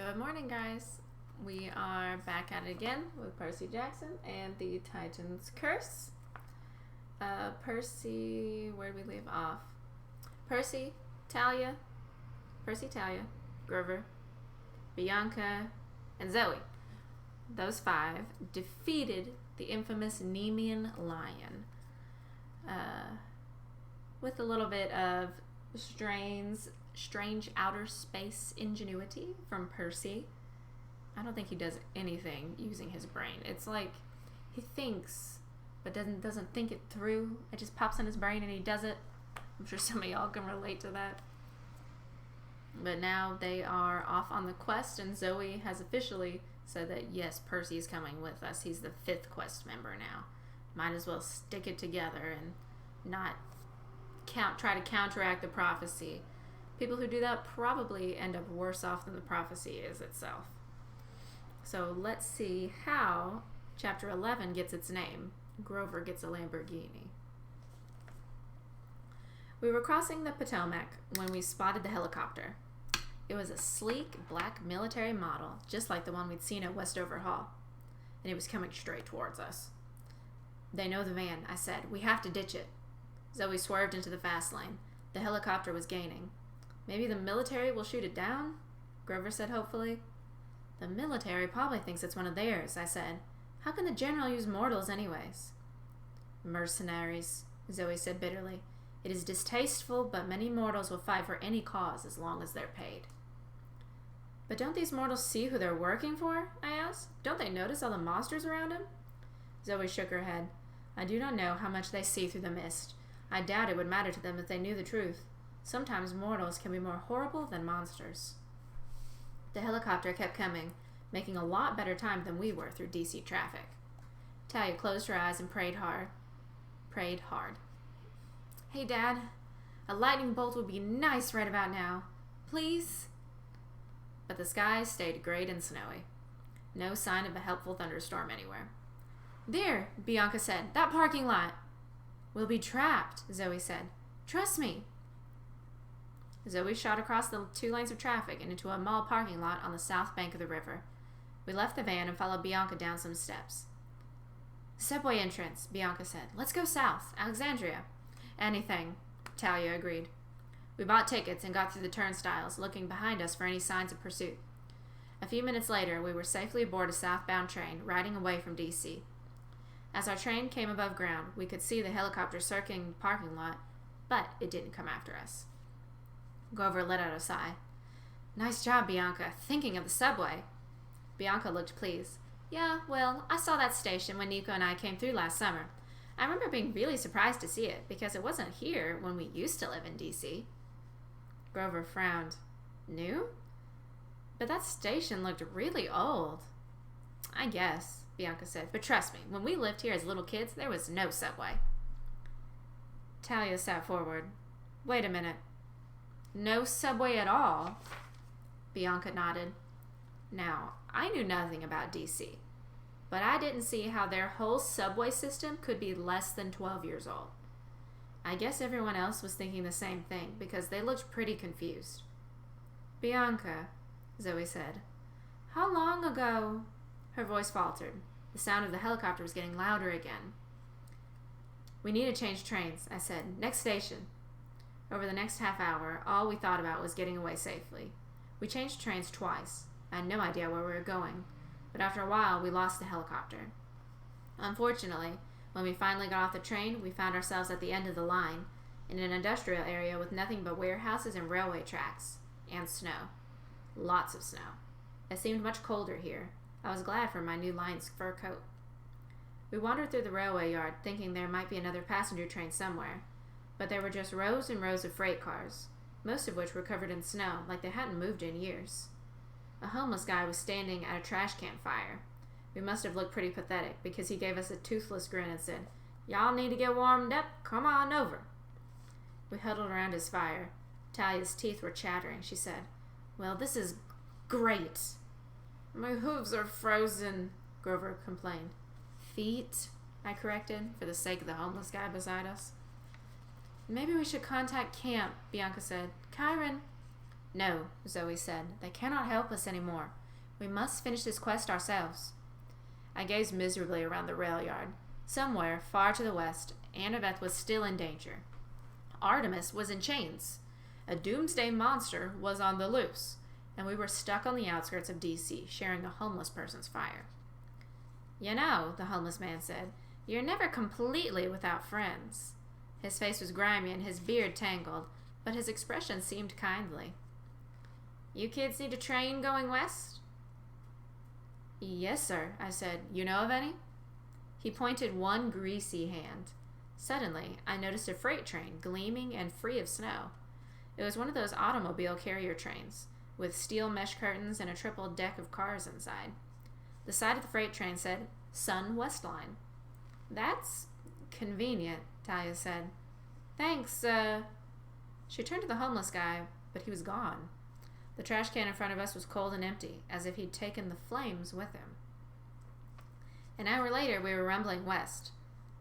Good morning, guys. We are back at it again with Percy Jackson and the Titan's Curse. Percy, where did we leave off? Percy, Thalia, Grover, Bianca, and Zoe. Those five defeated the infamous Nemean Lion. With a little bit of strange outer space ingenuity from Percy. I don't think he does anything using his brain. It's like he thinks but doesn't think it through. It just pops in his brain and he does it. I'm sure some of y'all can relate to that. But now they are off on the quest, and Zoe has officially said that yes, Percy is coming with us. He's the 5th quest member now. Might as well stick it together and not try to counteract the prophecy. People who do that probably end up worse off than the prophecy is itself. So let's see how chapter 11 gets its name. Grover gets a Lamborghini. We were crossing the Potomac when we spotted the helicopter. It was a sleek black military model, just like the one we'd seen at Westover Hall, and it was coming straight towards us. They know the van, I said. We have to ditch it. Zoe swerved into the fast lane. The helicopter was gaining. Maybe the military will shoot it down? Grover said hopefully. The military probably thinks it's one of theirs, I said. How can the general use mortals anyways? Mercenaries, Zoe said bitterly. It is distasteful, but many mortals will fight for any cause as long as they're paid. But don't these mortals see who they're working for? I asked. Don't they notice all the monsters around them? Zoe shook her head. I do not know how much they see through the mist. I doubt it would matter to them if they knew the truth. Sometimes mortals can be more horrible than monsters. The helicopter kept coming, making a lot better time than we were through DC traffic. Thalia closed her eyes and prayed hard. Hey, Dad, a lightning bolt would be nice right about now. Please? But the skies stayed great and snowy. No sign of a helpful thunderstorm anywhere. There, Bianca said, that parking lot. We'll be trapped, Zoe said. Trust me. Zoe shot across the 2 lanes of traffic and into a mall parking lot on the south bank of the river. We left the van and followed Bianca down some steps. Subway entrance, Bianca said. Let's go south. Alexandria. Anything, Thalia agreed. We bought tickets and got through the turnstiles, looking behind us for any signs of pursuit. A few minutes later, we were safely aboard a southbound train, riding away from D.C. As our train came above ground, we could see the helicopter circling the parking lot, but it didn't come after us. Grover let out a sigh. Nice job, Bianca, thinking of the subway. Bianca looked pleased. Yeah, well, I saw that station when Nico and I came through last summer. I remember being really surprised to see it, because it wasn't here when we used to live in D.C. Grover frowned. New? But that station looked really old. I guess, Bianca said, but trust me, when we lived here as little kids, there was no subway. Thalia sat forward. Wait a minute. No subway at all? Bianca nodded. Now, I knew nothing about D.C., but I didn't see how their whole subway system could be less than 12 years old. I guess everyone else was thinking the same thing, because they looked pretty confused. Bianca, Zoe said. How long ago? Her voice faltered. The sound of the helicopter was getting louder again. We need to change trains, I said. Next station. Over the next half hour, all we thought about was getting away safely. We changed trains twice. I had no idea where we were going, but after a while, we lost the helicopter. Unfortunately, when we finally got off the train, we found ourselves at the end of the line, in an industrial area with nothing but warehouses and railway tracks, and snow. Lots of snow. It seemed much colder here. I was glad for my new lion's fur coat. We wandered through the railway yard, thinking there might be another passenger train somewhere, but there were just rows and rows of freight cars, most of which were covered in snow like they hadn't moved in years. A homeless guy was standing at a trash can fire. We must have looked pretty pathetic, because he gave us a toothless grin and said, Y'all need to get warmed up? Come on over. We huddled around his fire. Thalia's teeth were chattering. She said, Well, this is great. My hooves are frozen, Grover complained. Feet, I corrected, for the sake of the homeless guy beside us. Maybe we should contact camp, Bianca said. Kyron. No, Zoe said. They cannot help us anymore. We must finish this quest ourselves. I gazed miserably around the rail yard. Somewhere, far to the west, Annabeth was still in danger. Artemis was in chains. A doomsday monster was on the loose, and we were stuck on the outskirts of D.C., sharing a homeless person's fire. You know, the homeless man said, you're never completely without friends. His face was grimy and his beard tangled, but his expression seemed kindly. You kids need a train going west? Yes, sir, I said. You know of any? He pointed one greasy hand. Suddenly, I noticed a freight train, gleaming and free of snow. It was one of those automobile carrier trains, with steel mesh curtains and a triple deck of cars inside. The side of the freight train said, Sun West Line. That's convenient, Thalia said. Thanks, She turned to the homeless guy, but he was gone. The trash can in front of us was cold and empty, as if he'd taken the flames with him. An hour later, we were rumbling west.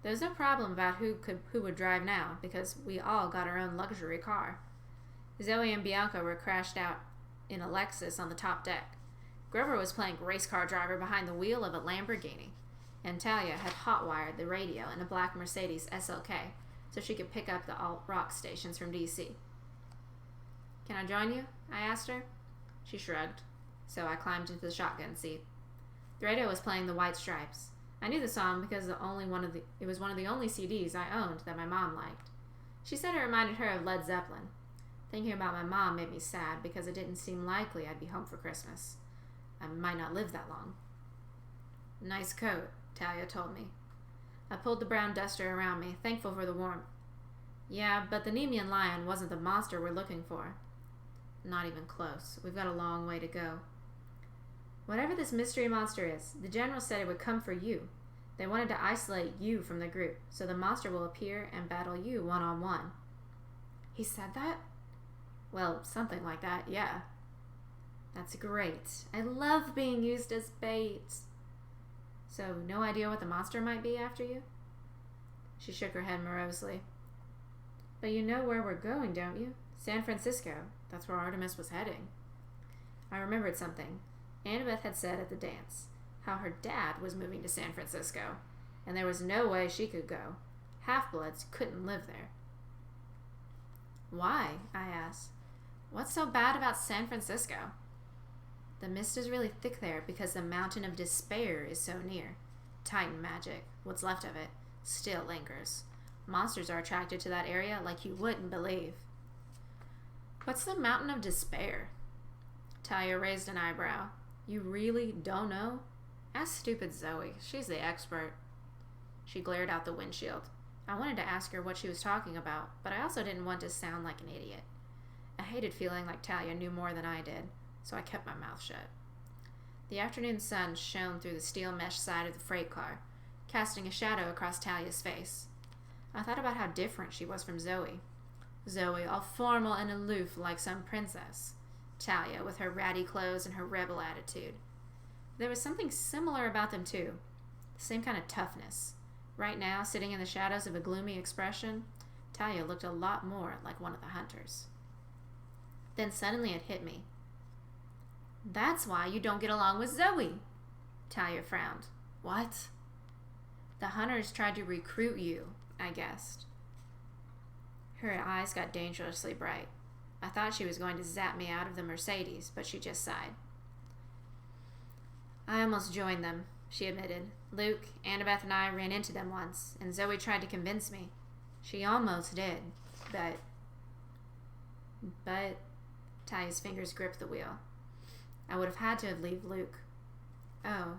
There was no problem about who would drive now, because we all got our own luxury car. Zoe and Bianca were crashed out in a Lexus on the top deck. Grover was playing race car driver behind the wheel of a Lamborghini, and Thalia had hot-wired the radio in a black Mercedes SLK so she could pick up the alt-rock stations from D.C. Can I join you? I asked her. She shrugged, so I climbed into the shotgun seat. The radio was playing the White Stripes. I knew the song because it was one of the only CDs I owned that my mom liked. She said it reminded her of Led Zeppelin. Thinking about my mom made me sad because it didn't seem likely I'd be home for Christmas. I might not live that long. Nice coat, Thalia told me. I pulled the brown duster around me, thankful for the warmth. Yeah, but the Nemean lion wasn't the monster we're looking for. Not even close. We've got a long way to go. Whatever this mystery monster is, the general said it would come for you. They wanted to isolate you from the group, so the monster will appear and battle you one-on-one. He said that? Well, something like that, yeah. That's great. I love being used as bait. So, no idea what the monster might be after you? She shook her head morosely. But you know where we're going, don't you? San Francisco. That's where Artemis was heading. I remembered something. Annabeth had said at the dance how her dad was moving to San Francisco, and there was no way she could go. Half-bloods couldn't live there. Why? I asked. What's so bad about San Francisco? The mist is really thick there because the mountain of despair is so near. Titan magic, what's left of it, still lingers. Monsters are attracted to that area like you wouldn't believe. What's the mountain of despair? Thalia raised an eyebrow. You really don't know? Ask stupid Zoe. She's the expert. She glared out the windshield. I wanted to ask her what she was talking about, but I also didn't want to sound like an idiot. I hated feeling like Thalia knew more than I did, so I kept my mouth shut. The afternoon sun shone through the steel mesh side of the freight car, casting a shadow across Thalia's face. I thought about how different she was from Zoe. Zoe, all formal and aloof like some princess. Thalia, with her ratty clothes and her rebel attitude. There was something similar about them, too. The same kind of toughness. Right now, sitting in the shadows of a gloomy expression, Thalia looked a lot more like one of the hunters. Then suddenly it hit me. That's why you don't get along with Zoe. Thalia frowned. What? The hunters tried to recruit you, I guessed. Her eyes got dangerously bright. I thought she was going to zap me out of the Mercedes, but she just sighed. I almost joined them, she admitted. Luke, Annabeth, and I ran into them once, and Zoe tried to convince me. She almost did, but... Thalia's fingers gripped the wheel. I would have had to leave Luke. Oh.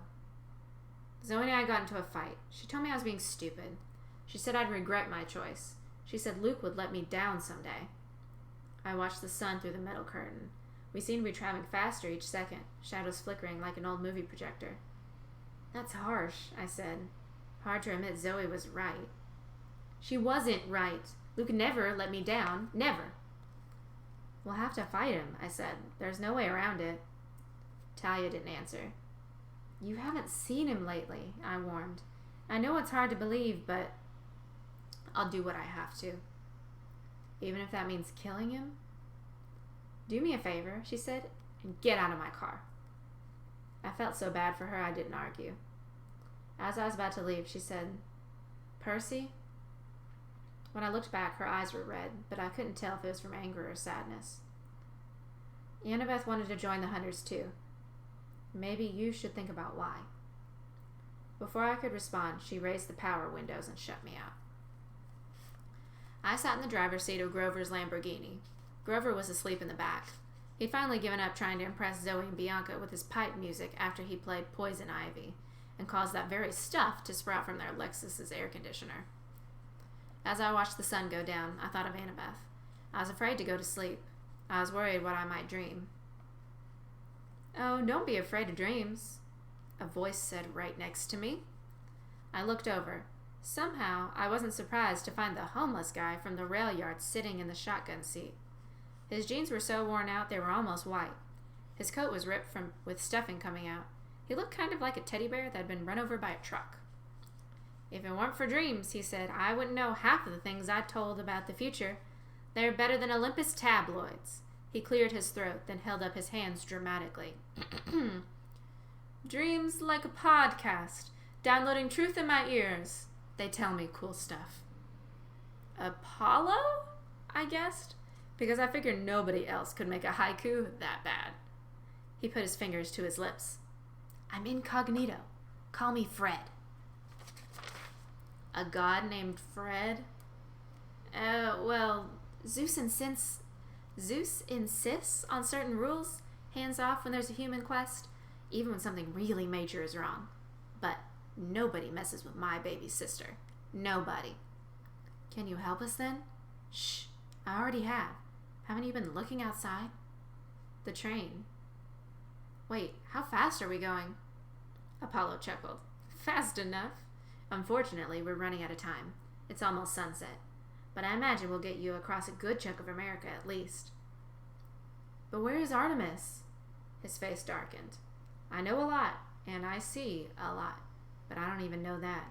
Zoe and I got into a fight. She told me I was being stupid. She said I'd regret my choice. She said Luke would let me down someday. I watched the sun through the metal curtain. We seemed to be traveling faster each second, shadows flickering like an old movie projector. That's harsh, I said. Hard to admit Zoe was right. She wasn't right. Luke never let me down. Never. We'll have to fight him, I said. There's no way around it. Thalia didn't answer. You haven't seen him lately, I warned. I know it's hard to believe, but I'll do what I have to. Even if that means killing him? Do me a favor, she said, and get out of my car. I felt so bad for her I didn't argue. As I was about to leave, she said, Percy? When I looked back, her eyes were red, but I couldn't tell if it was from anger or sadness. Annabeth wanted to join the hunters too. Maybe you should think about why. Before I could respond, she raised the power windows and shut me out. I sat in the driver's seat of Grover's Lamborghini. Grover was asleep in the back. He'd finally given up trying to impress Zoe and Bianca with his pipe music after he played Poison Ivy and caused that very stuff to sprout from their Lexus's air conditioner. As I watched the sun go down, I thought of Annabeth. I was afraid to go to sleep. I was worried what I might dream. Oh, don't be afraid of dreams, a voice said right next to me. I looked over. Somehow, I wasn't surprised to find the homeless guy from the rail yard sitting in the shotgun seat. His jeans were so worn out they were almost white. His coat was ripped with stuffing coming out. He looked kind of like a teddy bear that had been run over by a truck. If it weren't for dreams, he said, I wouldn't know half of the things I told about the future. They're better than Olympus tabloids. He cleared his throat, then held up his hands dramatically. Dreams like a podcast, downloading truth in my ears. They tell me cool stuff. Apollo? I guessed, because I figured nobody else could make a haiku that bad. He put his fingers to his lips. I'm incognito. Call me Fred. A god named Fred? Well, Zeus insists on certain rules, hands off when there's a human quest, even when something really major is wrong. But nobody messes with my baby sister. Nobody. Can you help us then? Shh, I already have. Haven't you been looking outside? The train. Wait, how fast are we going? Apollo chuckled. Fast enough. Unfortunately, we're running out of time. It's almost sunset. But I imagine we'll get you across a good chunk of America at least. But where is Artemis? His face darkened. I know a lot, and I see a lot, but I don't even know that.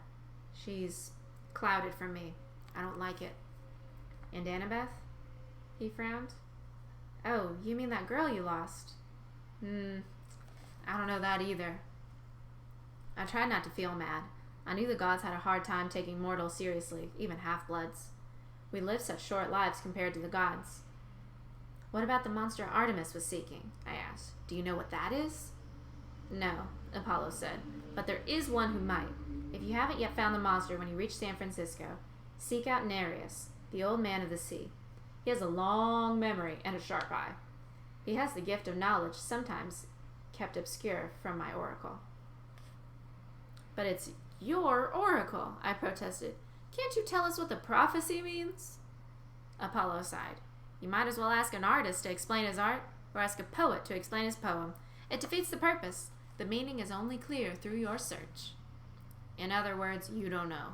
She's clouded from me. I don't like it. And Annabeth? He frowned. Oh, you mean that girl you lost? I don't know that either. I tried not to feel mad. I knew the gods had a hard time taking mortals seriously, even half-bloods. We live such short lives compared to the gods. What about the monster Artemis was seeking? I asked. Do you know what that is? No, Apollo said, but there is one who might. If you haven't yet found the monster when you reach San Francisco, seek out Nereus, the old man of the sea. He has a long memory and a sharp eye. He has the gift of knowledge, sometimes kept obscure from my oracle. But it's your oracle, I protested. Can't you tell us what the prophecy means? Apollo sighed. You might as well ask an artist to explain his art, or ask a poet to explain his poem. It defeats the purpose. The meaning is only clear through your search. In other words, you don't know.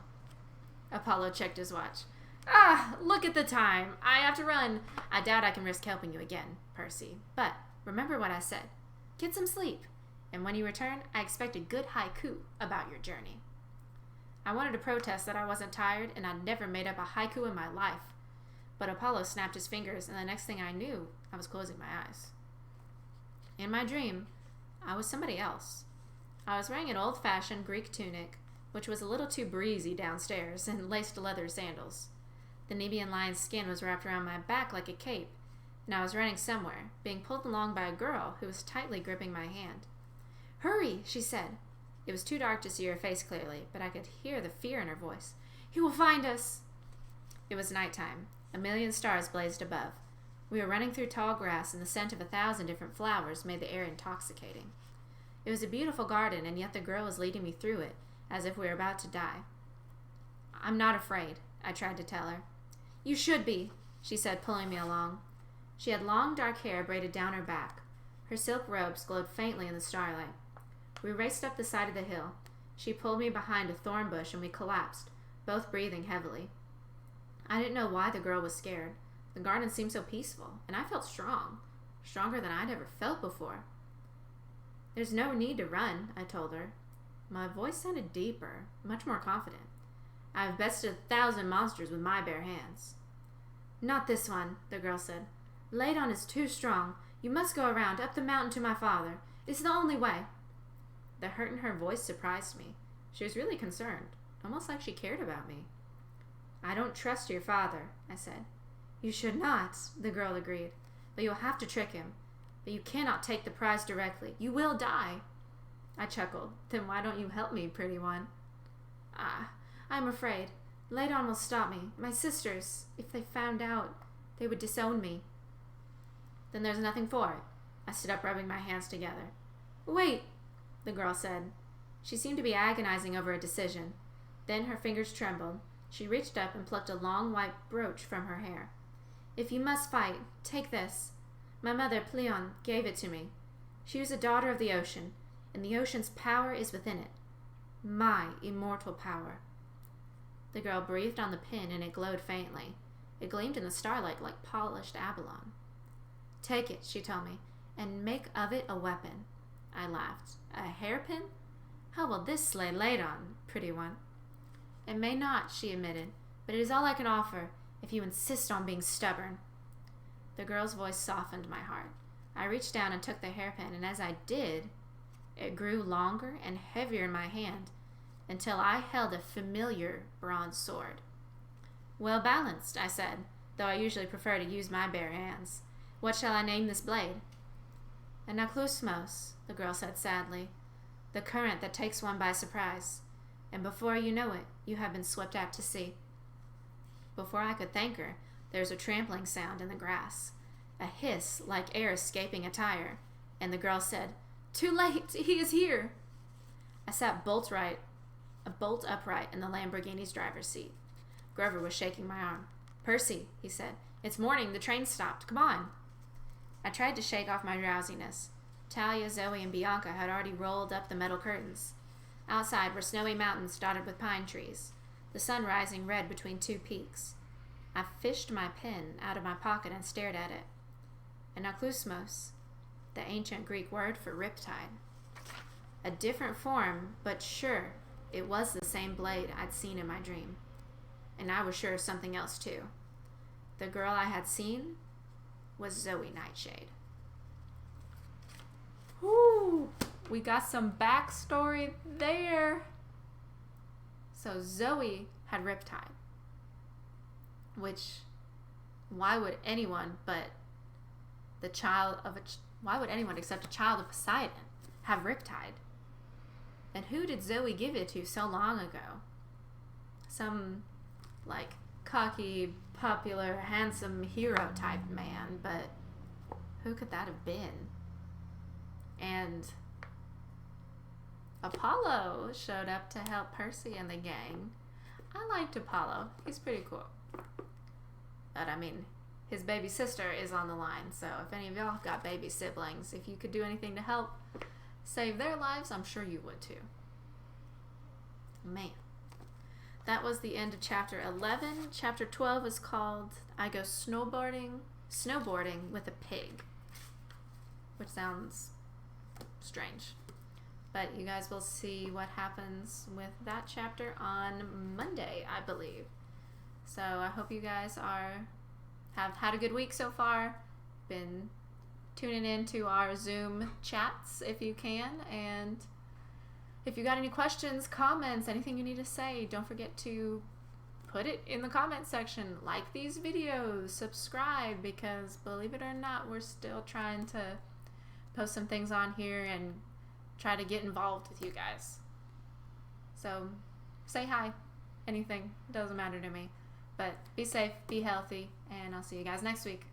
Apollo checked his watch. Look at the time. I have to run. I doubt I can risk helping you again, Percy. But remember what I said. Get some sleep. And when you return, I expect a good haiku about your journey. I wanted to protest that I wasn't tired and I'd never made up a haiku in my life. But Apollo snapped his fingers, and the next thing I knew, I was closing my eyes. In my dream, I was somebody else. I was wearing an old-fashioned Greek tunic, which was a little too breezy downstairs, and laced leather sandals. The Nemean lion's skin was wrapped around my back like a cape, and I was running somewhere, being pulled along by a girl who was tightly gripping my hand. Hurry, she said. It was too dark to see her face clearly, but I could hear the fear in her voice. He will find us. It was nighttime. 1,000,000 stars blazed above. We were running through tall grass, and the scent of 1,000 different flowers made the air intoxicating. It was a beautiful garden, and yet the girl was leading me through it, as if we were about to die. I'm not afraid, I tried to tell her. You should be, she said, pulling me along. She had long, dark hair braided down her back. Her silk robes glowed faintly in the starlight. We raced up the side of the hill. She pulled me behind a thorn bush, and we collapsed, both breathing heavily. I didn't know why the girl was scared. The garden seemed so peaceful, and I felt strong, stronger than I'd ever felt before. There's no need to run, I told her. My voice sounded deeper, much more confident. I've bested 1,000 monsters with my bare hands. Not this one, the girl said. Ladon is too strong. You must go around, up the mountain to my father. It's the only way. The hurt in her voice surprised me. She was really concerned, almost like she cared about me. I don't trust your father, I said. You should not, the girl agreed. But you'll have to trick him. But you cannot take the prize directly. You will die. I chuckled. Then why don't you help me, pretty one? I'm afraid. Ladon will stop me. My sisters, if they found out, they would disown me. Then there's nothing for it. I stood up, rubbing my hands together. Wait, the girl said. She seemed to be agonizing over a decision. Then her fingers trembled. She reached up and plucked a long white brooch from her hair. If you must fight, take this. My mother, Pleon, gave it to me. She was a daughter of the ocean, and the ocean's power is within it. My immortal power. The girl breathed on the pin, and it glowed faintly. It gleamed in the starlight like polished abalone. Take it, she told me, and make of it a weapon. I laughed. A hairpin? How will this slay Ladon, pretty one? It may not, she admitted, but it is all I can offer, if you insist on being stubborn. The girl's voice softened my heart. I reached down and took the hairpin, and as I did, it grew longer and heavier in my hand, until I held a familiar bronze sword. Well balanced, I said, though I usually prefer to use my bare hands. What shall I name this blade? Anaklusmos, the girl said sadly, the current that takes one by surprise, and before you know it, you have been swept out to sea. Before I could thank her, there was a trampling sound in the grass, a hiss like air escaping a tire, and the girl said, Too late, he is here. I sat bolt upright in the Lamborghini's driver's seat. Grover was shaking my arm. Percy, he said, it's morning, the train stopped, come on. I tried to shake off my drowsiness. Thalia, Zoe, and Bianca had already rolled up the metal curtains. Outside were snowy mountains dotted with pine trees, the sun rising red between two peaks. I fished my pen out of my pocket and stared at it. Anaklusmos, the ancient Greek word for riptide. A different form, but sure, it was the same blade I'd seen in my dream. And I was sure of something else too. The girl I had seen was Zoe Nightshade. Whoo! We got some backstory there. So Zoe had riptide, which why would anyone except a child of Poseidon have riptide? And who did Zoe give it to so long ago? Some cocky, popular, handsome hero type man, but who could that have been? And Apollo showed up to help Percy and the gang. I liked Apollo. He's pretty cool. But his baby sister is on the line, so if any of y'all have got baby siblings, if you could do anything to help save their lives, I'm sure you would too. Man. That was the end of chapter 11. Chapter 12 is called I Go Snowboarding with a Pig, which sounds strange. But you guys will see what happens with that chapter on Monday, I believe. So I hope you guys have had a good week so far. Been tuning into our Zoom chats if you can, and if you got any questions, comments, anything you need to say, don't forget to put it in the comment section. Like these videos, subscribe, because believe it or not, we're still trying to post some things on here and try to get involved with you guys. So say hi, anything, doesn't matter to me. But be safe, be healthy, and I'll see you guys next week.